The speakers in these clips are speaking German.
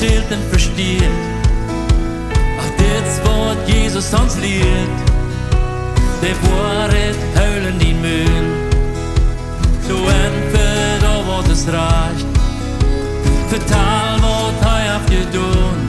stilt en verstiert. Ach, dit wat Jesus ons leert, det waarheid huilen die muur. Zo en voor al wat is recht, vertaal wat hij heeft gedaan,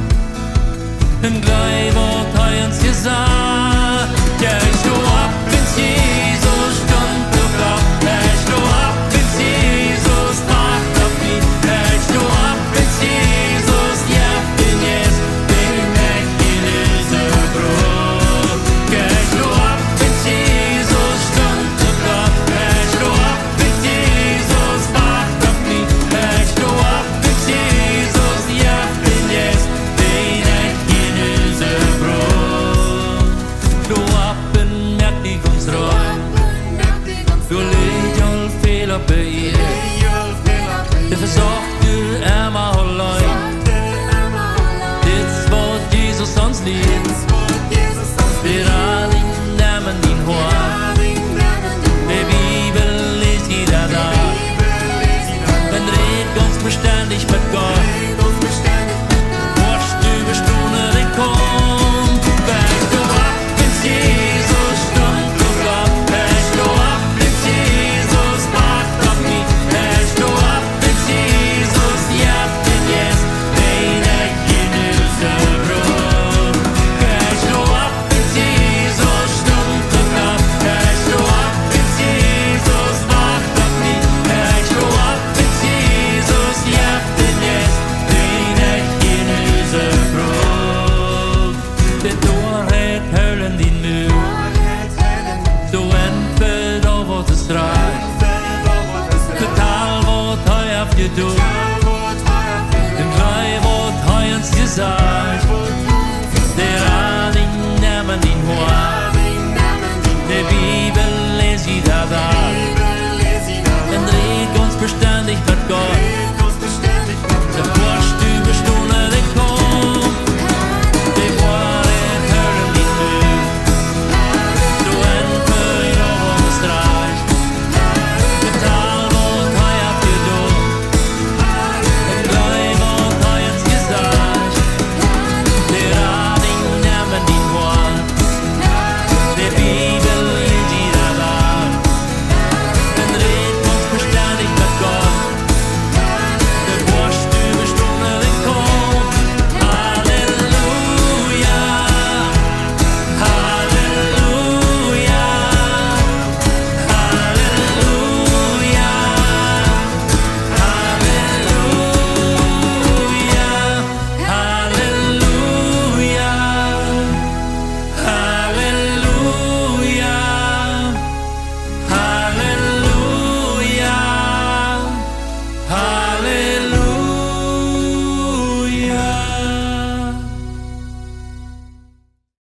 en gleich wat hij ons gesagt. Ja, ich steh ab, wenn's Jesus stund auf ab. Ja, ich steh ab, wenn's Jesus macht auf mich. Ja, ich steh ab, wenn's Jesus jaft bin jetzt, bin ich in diese Brot. Ja, ich steh ab, wenn's Jesus stund auf ab. Ja, ich steh ab, wenn's Jesus macht auf mich. Ja, ich steh ab, wenn's Jesus jaft bin jetzt, bin ich in diese Brot. Steh ab en merk die ons rood. Du leg all fel op i. Det forsorg du er mig allein. Det vad Jesus ons liv. Det aldrig nærmen din hår. Det Bibel les jeder dag. Men red ganz beständig mit Gott. Watsch du bestunde den kom. Wächst du ab, wenn's Jesus stund und gab. Wächst du ab, wenn's Jesus macht auf mich. Wächst du ab, wenn's Jesus jaft bin jetzt, bin ich in diese Brot. Wächst du ab, wenn's Jesus stund und gab. Wächst du ab, wenn's Jesus macht auf mich. Wächst du ab, wenn's Jesus jaft bin jetzt, bin ich in diese Brot. Det dårhet huilen din mur. Så entfödd av vårt straff. Vertal vad har jag för dom. En grej vad har jag ens gesagt.